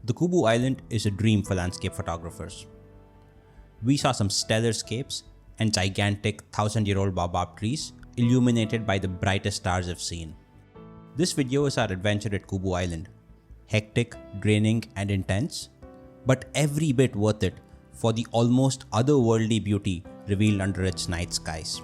The Kubu Island is a dream for landscape photographers. We saw some stellar scapes and gigantic 1,000-year-old baobab trees illuminated by the brightest stars I've seen. This video is our adventure at Kubu Island. Hectic, draining and intense, but every bit worth it for the almost otherworldly beauty revealed under its night skies.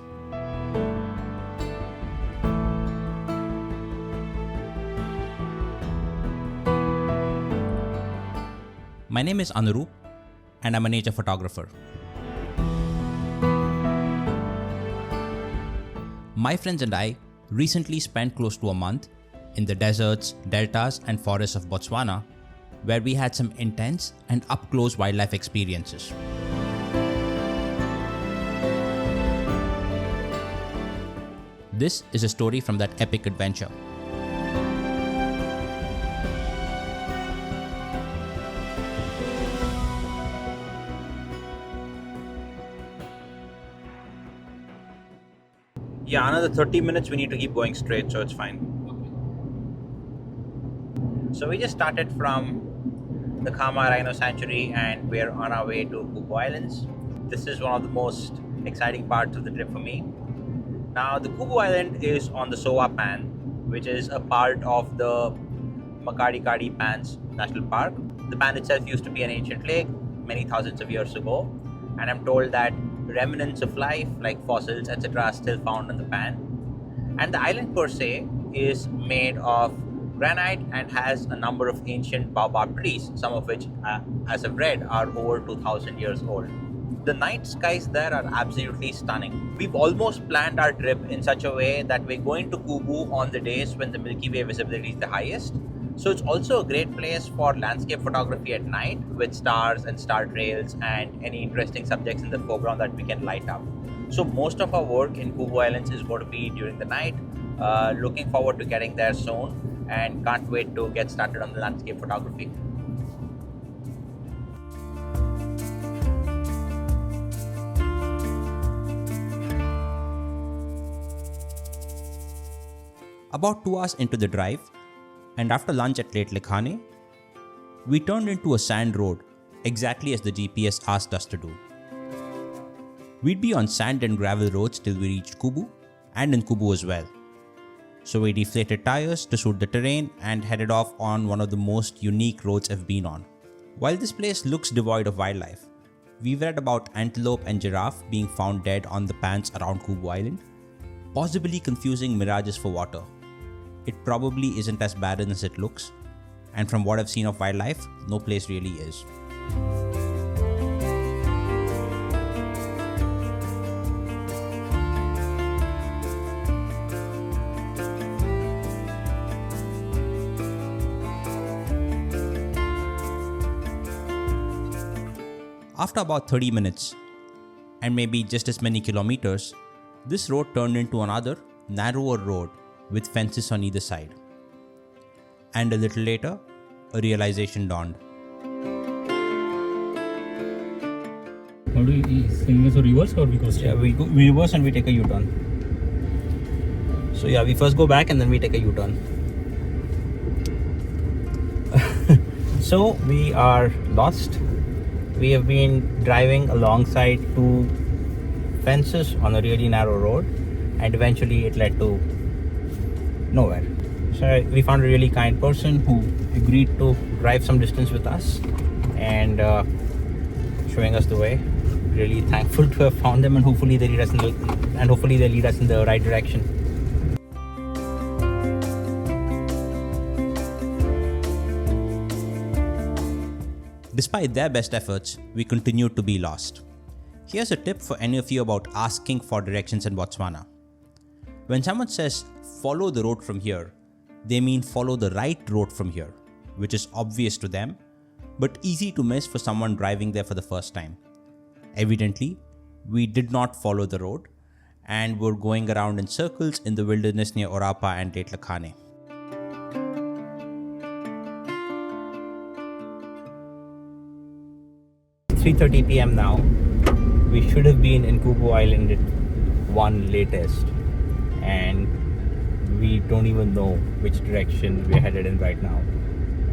My name is Enroute and I'm a nature photographer. My friends and I recently spent close to a month in the deserts, deltas and forests of Botswana, where we had some intense and up-close wildlife experiences. This is a story from that epic adventure. Yeah, another 30 minutes we need to keep going straight, so it's fine. So we just started from the Khama Rhino Sanctuary and we're on our way to Kubu Islands. This is one of the most exciting parts of the trip for me. Now, the Kubu Island is on the Sowa Pan, which is a part of the Makgadikgadi Pans National Park. The pan itself used to be an ancient lake many thousands of years ago, and I'm told that remnants of life like fossils etc. are still found on the pan. And the island per se is made of granite and has a number of ancient baobab trees, some of which, as I've read, are over 2,000 years old. The night skies there are absolutely stunning. We've almost planned our trip in such a way that we're going to Kubu on the days when the Milky Way visibility is the highest. So it's also a great place for landscape photography at night with stars and star trails and any interesting subjects in the foreground that we can light up. So most of our work in Kubu Islands is going to be during the night. Looking forward to getting there soon and can't wait to get started on the landscape photography. About 2 hours into the drive, and after lunch at Letlhakane, we turned into a sand road exactly as the GPS asked us to do. We'd be on sand and gravel roads till we reached Kubu and in Kubu as well. So we deflated tires to suit the terrain and headed off on one of the most unique roads I've been on. While this place looks devoid of wildlife, we've read about antelope and giraffe being found dead on the pans around Kubu Island, possibly confusing mirages for water. It probably isn't as barren as it looks, and from what I've seen of wildlife, no place really is. After about 30 minutes, and maybe just as many kilometers, this road turned into another, narrower road with fences on either side. And a little later, a realization dawned. How do you swing this or reverse or we go straight? Yeah, we reverse and we take a U-turn. So yeah, we first go back and then we take a U-turn. So we are lost. We have been driving alongside 2 fences on a really narrow road, and eventually it led to nowhere. So we found a really kind person who agreed to drive some distance with us and showing us the way. Really thankful to have found them, and hopefully they lead us in the right direction. Despite their best efforts, we continued to be lost. Here's a tip for any of you about asking for directions in Botswana. When someone says, follow the road from here, they mean follow the right road from here, which is obvious to them, but easy to miss for someone driving there for the first time. Evidently, we did not follow the road and were going around in circles in the wilderness near Orapa and Letlhakane. 3:30 p.m. now. We should have been in Kubu Island at 1 latest, and we don't even know which direction we're headed in right now.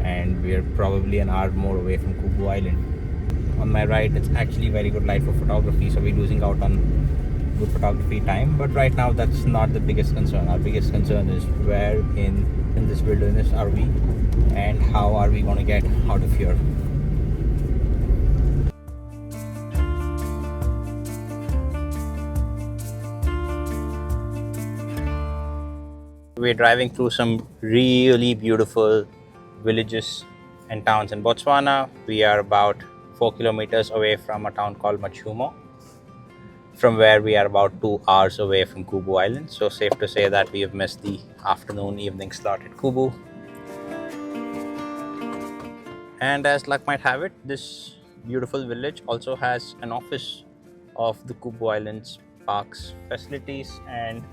and we're probably an hour more away from Kubu Island. On my right, it's actually very good light for photography, so we're losing out on good photography time. But right now, that's not the biggest concern. Our biggest concern is where in this wilderness are we, and how are we going to get out of here. We're driving through some really beautiful villages and towns in Botswana. We are about 4 kilometers away from a town called Mmatshumo, from where we are about 2 hours away from Kubu Island. So safe to say that we have missed the afternoon evening slot at Kubu. And as luck might have it, this beautiful village also has an office of the Kubu Island's parks facilities, and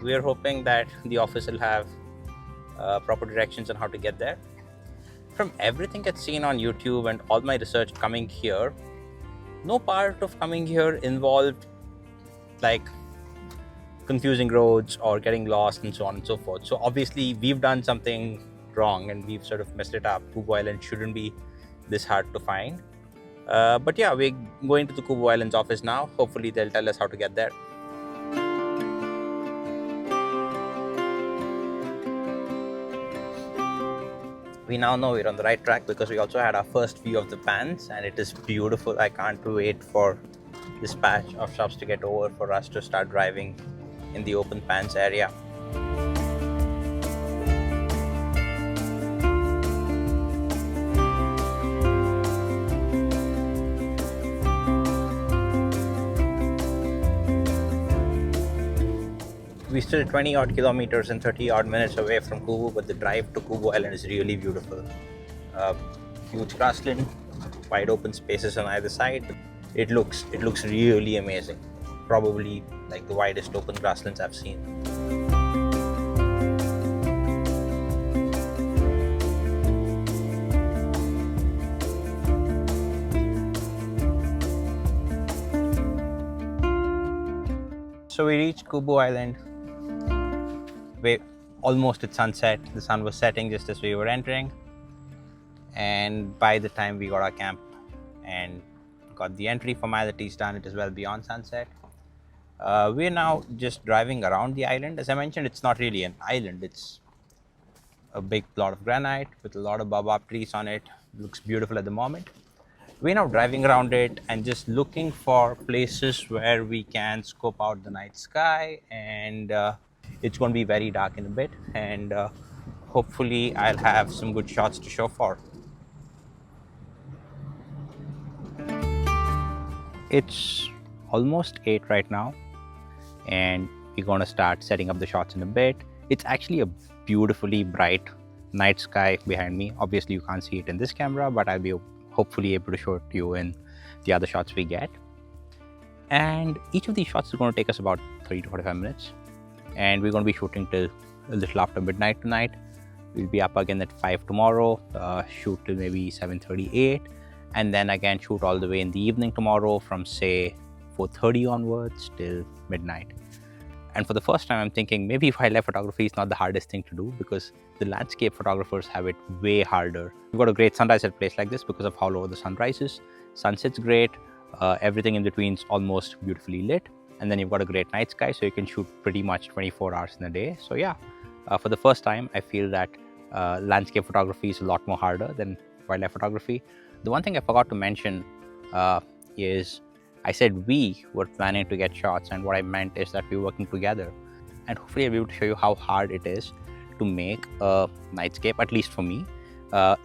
we're hoping that the office will have proper directions on how to get there. From everything I've seen on YouTube and all my research coming here, no part of coming here involved like confusing roads or getting lost and so on and so forth. So obviously we've done something wrong and we've sort of messed it up. Kubu Island shouldn't be this hard to find. But yeah, we're going to the Kubu Island's office now. Hopefully they'll tell us how to get there. We now know we're on the right track because we also had our first view of the Pans, and it is beautiful. I can't wait for this patch of shops to get over for us to start driving in the open Pans area. We're still 20 odd kilometers and 30 odd minutes away from Kubu, but the drive to Kubu Island is really beautiful. Huge grassland, wide open spaces on either side. It looks really amazing. Probably like the widest open grasslands I've seen. So we reached Kubu Island. We're almost at sunset. The sun was setting just as we were entering, and by the time we got our camp and got the entry formalities done, it is well beyond sunset. We're now just driving around the island. As I mentioned, it's not really an island. It's a big plot of granite with a lot of baobab trees on it. It looks beautiful at the moment. We're now driving around it and just looking for places where we can scope out the night sky, and it's going to be very dark in a bit, and hopefully I'll have some good shots to show for. It's almost 8 right now, and we're going to start setting up the shots in a bit. It's actually a beautifully bright night sky behind me. Obviously you can't see it in this camera, but I'll be hopefully able to show it to you in the other shots we get. And each of these shots is going to take us about 30 to 45 minutes. And we're going to be shooting till a little after midnight tonight. We'll be up again at 5 tomorrow, shoot till maybe 7:38, and then again shoot all the way in the evening tomorrow from say 4:30 onwards till midnight. And for the first time, I'm thinking maybe wildlife photography is not the hardest thing to do, because the landscape photographers have it way harder. We've got a great sunrise at a place like this because of how low the sun rises. Sunset's great, everything in between is almost beautifully lit. And then you've got a great night sky, so you can shoot pretty much 24 hours in a day. So yeah, for the first time, I feel that landscape photography is a lot more harder than wildlife photography. The one thing I forgot to mention is I said we were planning to get shots, and what I meant is that we were working together. And hopefully I'll be able to show you how hard it is to make a nightscape, at least for me,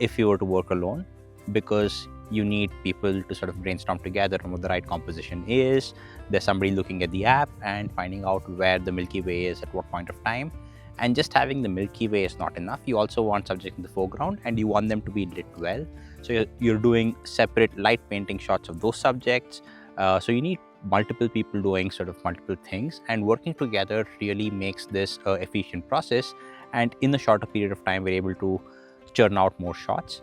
if you were to work alone, because you need people to sort of brainstorm together on what the right composition is. There's somebody looking at the app and finding out where the Milky Way is at what point of time. And just having the Milky Way is not enough. You also want subjects in the foreground, and you want them to be lit well. So you're doing separate light painting shots of those subjects. So you need multiple people doing sort of multiple things, and working together really makes this an efficient process. And in a shorter period of time, we're able to churn out more shots.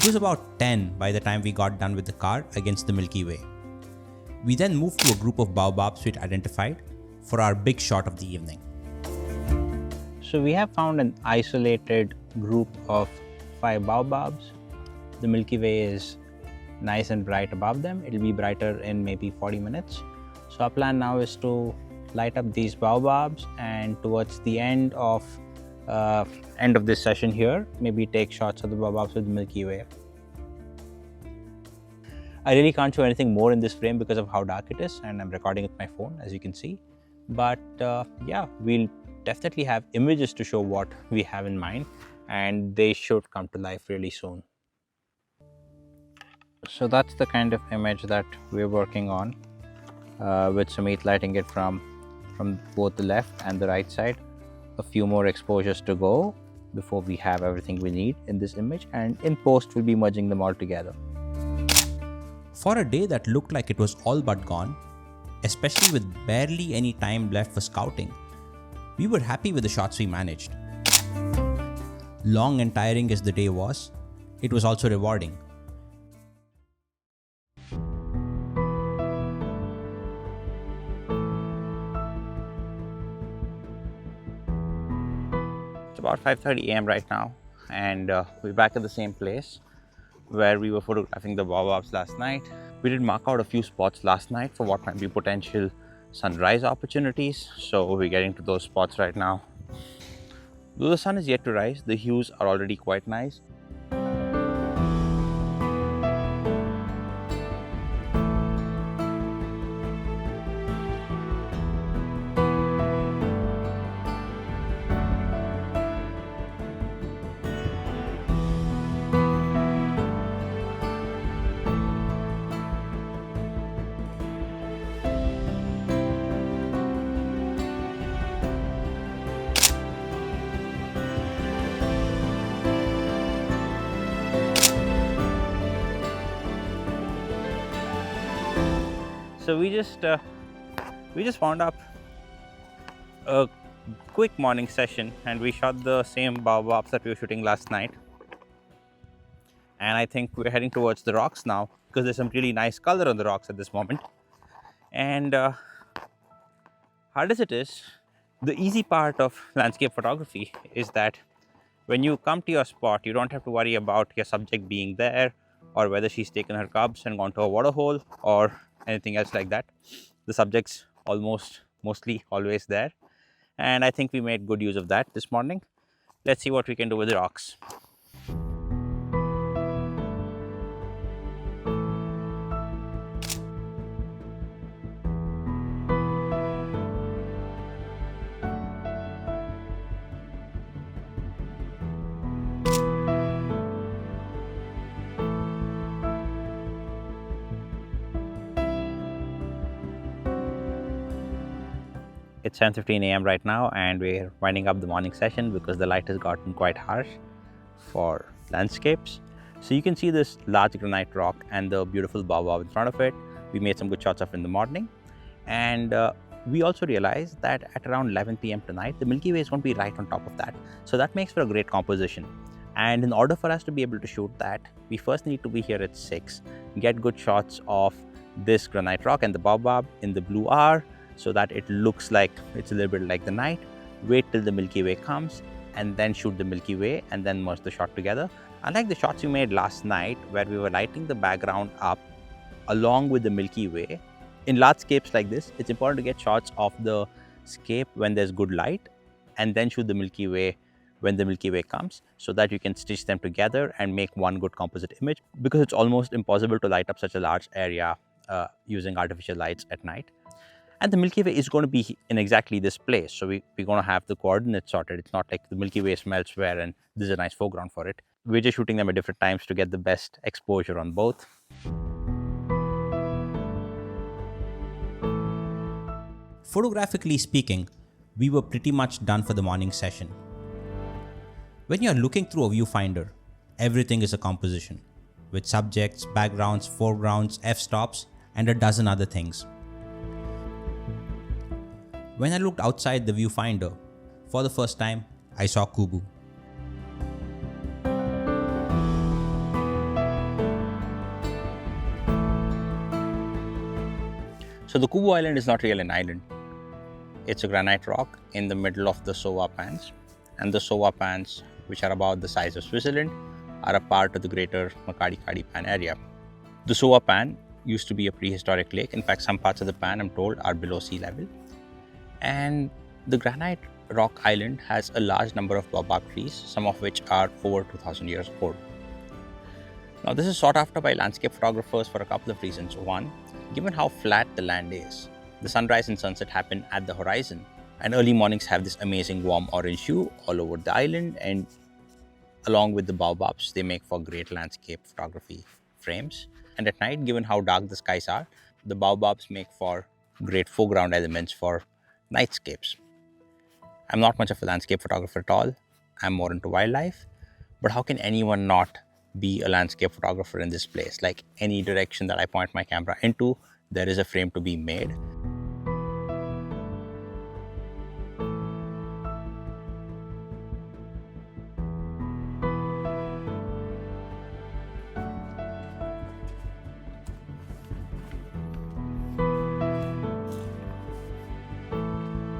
was about 10 by the time we got done with the car against the Milky Way. We then moved to a group of baobabs we'd identified for our big shot of the evening. So we have found an isolated group of 5 baobabs. The Milky Way is nice and bright above them. It'll be brighter in maybe 40 minutes. So our plan now is to light up these baobabs, and towards the end of this session here, maybe take shots of the baobabs with the Milky Way. I really can't show anything more in this frame because of how dark it is, and I'm recording with my phone, as you can see. But yeah, we'll definitely have images to show what we have in mind, and they should come to life really soon. So that's the kind of image that we're working on, with Sumit lighting it from both the left and the right side. A few more exposures to go before we have everything we need in this image, and in post we'll be merging them all together. For a day that looked like it was all but gone, especially with barely any time left for scouting, we were happy with the shots we managed. Long and tiring as the day was, it was also rewarding. It's about 5:30 a.m. right now, and we're back at the same place where we were photographing the baobabs last night. We did mark out a few spots last night for what might be potential sunrise opportunities, so we're getting to those spots right now. Though the sun is yet to rise, the hues are already quite nice. So we just wound up a quick morning session, and we shot the same baobabs that we were shooting last night. And I think we're heading towards the rocks now because there's some really nice color on the rocks at this moment. And hard as it is, the easy part of landscape photography is that when you come to your spot, you don't have to worry about your subject being there, or whether she's taken her cubs and gone to a water hole or anything else like that. The subject's mostly always there, and I think we made good use of that this morning. Let's see what we can do with the rocks. It's 10:15 a.m. right now, and we're winding up the morning session because the light has gotten quite harsh for landscapes. So you can see this large granite rock and the beautiful baobab in front of it. We made some good shots of in the morning, and we also realized that at around 11 p.m. tonight, the Milky Way is going to be right on top of that. So that makes for a great composition. And in order for us to be able to shoot that, we first need to be here at 6, get good shots of this granite rock and the baobab in the blue hour, so that it looks like it's a little bit like the night. Wait till the Milky Way comes, and then shoot the Milky Way, and then merge the shot together. Unlike the shots we made last night, where we were lighting the background up along with the Milky Way, in large scapes like this, it's important to get shots of the scape when there's good light, and then shoot the Milky Way when the Milky Way comes, so that you can stitch them together and make one good composite image, because it's almost impossible to light up such a large area using artificial lights at night. And the Milky Way is going to be in exactly this place, so we're going to have the coordinates sorted. It's not like the Milky Way is elsewhere and there's a nice foreground for it. We're just shooting them at different times to get the best exposure on both. Photographically speaking, we were pretty much done for the morning session. When you're looking through a viewfinder, everything is a composition, with subjects, backgrounds, foregrounds, f-stops, and a dozen other things. When I looked outside the viewfinder, for the first time, I saw Kubu. So the Kubu Island is not really an island. It's a granite rock in the middle of the Sowa Pans. And the Sowa Pans, which are about the size of Switzerland, are a part of the greater Makgadikgadi Pan area. The Sowa Pan used to be a prehistoric lake. In fact, some parts of the pan, I'm told, are below sea level. And the granite rock island has a large number of baobab trees, some of which are over 2000 years old. Now, this is sought after by landscape photographers for a couple of reasons. One, given how flat the land is, the sunrise and sunset happen at the horizon, and early mornings have this amazing warm orange hue all over the island, and along with the baobabs, they make for great landscape photography frames. And at night, given how dark the skies are, the baobabs make for great foreground elements for nightscapes. I'm not much of a landscape photographer at all. I'm more into wildlife. But how can anyone not be a landscape photographer in this place? Like any direction that I point my camera into, there is a frame to be made.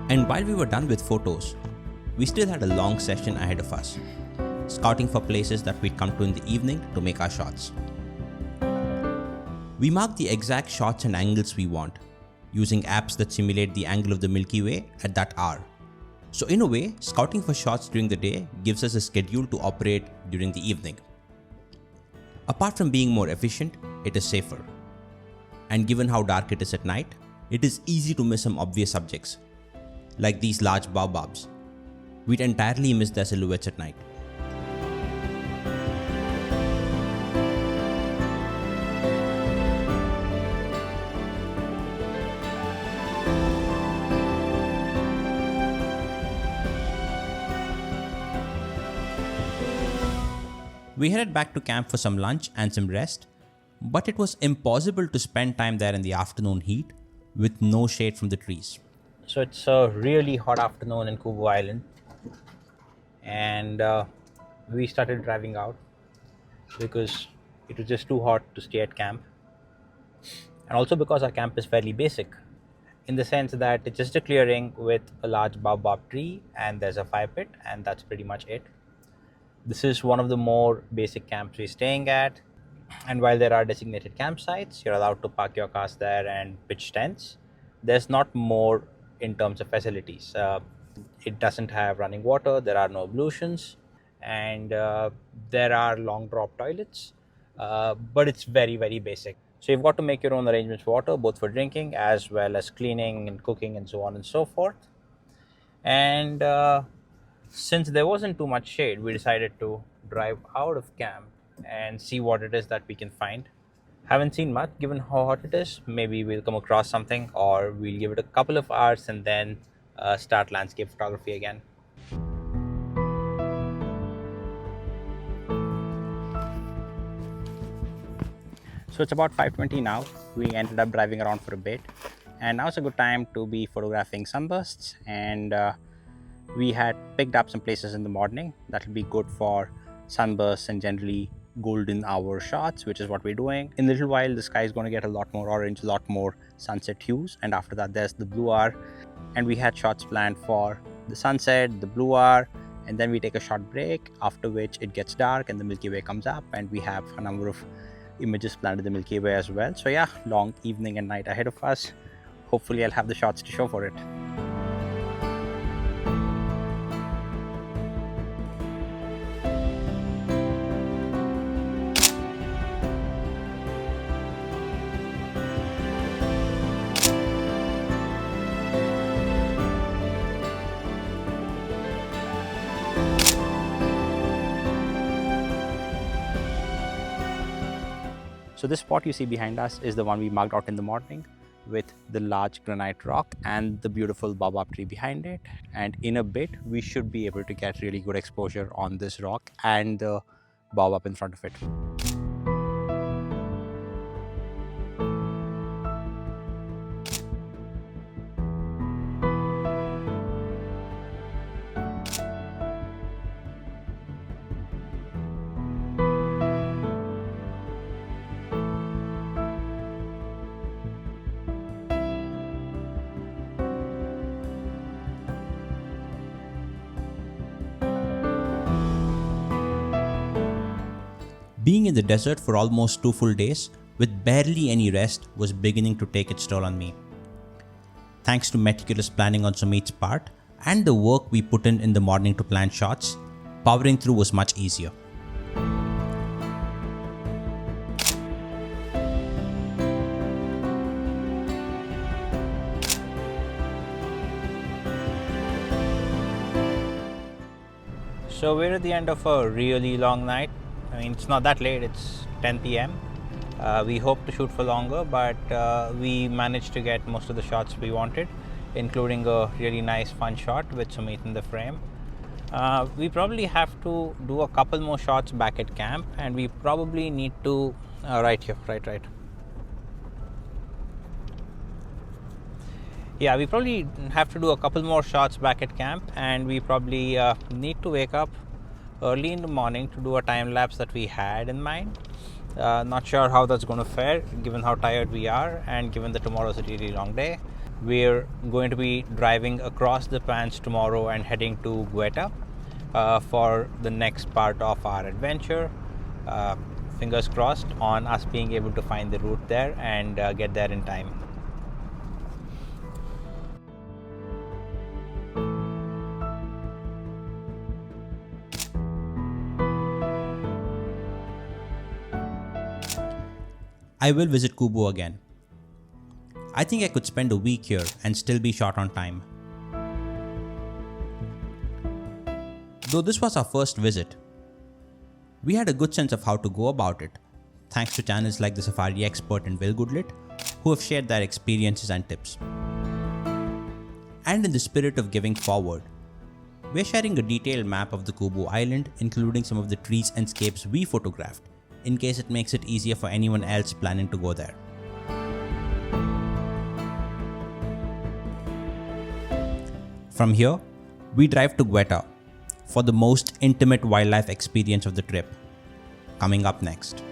And while we were done with photos, we still had a long session ahead of us, scouting for places that we'd come to in the evening to make our shots. We marked the exact shots and angles we want, using apps that simulate the angle of the Milky Way at that hour. So in a way, scouting for shots during the day gives us a schedule to operate during the evening. Apart from being more efficient, it is safer. And given how dark it is at night, it is easy to miss some obvious subjects, like these large baobabs. We'd entirely miss their silhouettes at night. We headed back to camp for some lunch and some rest, but it was impossible to spend time there in the afternoon heat with no shade from the trees. So it's a really hot afternoon in Kubu Island, and we started driving out because it was just too hot to stay at camp, and also because our camp is fairly basic in the sense that it's just a clearing with a large baobab tree and there's a fire pit, and that's pretty much it. This is one of the more basic camps we're staying at, and while there are designated campsites, you're allowed to park your cars there and pitch tents. There's not more in terms of facilities. It doesn't have running water, there are no ablutions, and there are long drop toilets, but it's very, very basic. So you've got to make your own arrangements for water, both for drinking as well as cleaning and cooking and so on and so forth. And since there wasn't too much shade, we decided to drive out of camp and see what it is that we can find. Haven't seen much given how hot it is. Maybe we'll come across something, or we'll give it a couple of hours and then start landscape photography again. So it's about 5:20 now. We ended up driving around for a bit, and now it's a good time to be photographing sunbursts. And we had picked up some places in the morning that will be good for sunbursts and generally golden hour shots, which is what we're doing. In a little while, the sky is going to get a lot more orange, a lot more sunset hues, and after that there's the blue hour, and we had shots planned for the sunset, the blue hour, and then we take a short break, after which it gets dark and the Milky Way comes up, and we have a number of images planned of the Milky Way as well. So yeah, long evening and night ahead of us. Hopefully I'll have the shots to show for it. So this spot you see behind us is the one we marked out in the morning, with the large granite rock and the beautiful baobab tree behind it. And in a bit, we should be able to get really good exposure on this rock and the baobab in front of it. Being in the desert for almost 2 full days with barely any rest was beginning to take its toll on me. Thanks to meticulous planning on Sumit's part and the work we put in the morning to plan shots, powering through was much easier. So we're at the end of a really long night. I mean, it's not that late, it's 10 p.m. We hoped to shoot for longer, but we managed to get most of the shots we wanted, including a really nice fun shot with Sumit in the frame. We probably have to do a couple more shots back at camp, and we probably need to right here, right. Yeah, we probably have to do a couple more shots back at camp, and we probably need to wake up early in the morning to do a time lapse that we had in mind. Not sure how that's going to fare given how tired we are and given that tomorrow's a really long day. We're going to be driving across the Pans tomorrow and heading to Gueta for the next part of our adventure. Fingers crossed on us being able to find the route there and get there in time. I will visit Kubu again. I think I could spend a week here and still be short on time. Though this was our first visit, we had a good sense of how to go about it, thanks to channels like the Safari Expert and Will Goodlit, who have shared their experiences and tips. And in the spirit of giving forward, we're sharing a detailed map of the Kubu Island, including some of the trees and scapes we photographed, in case it makes it easier for anyone else planning to go there. From here, we drive to Gueta for the most intimate wildlife experience of the trip, coming up next.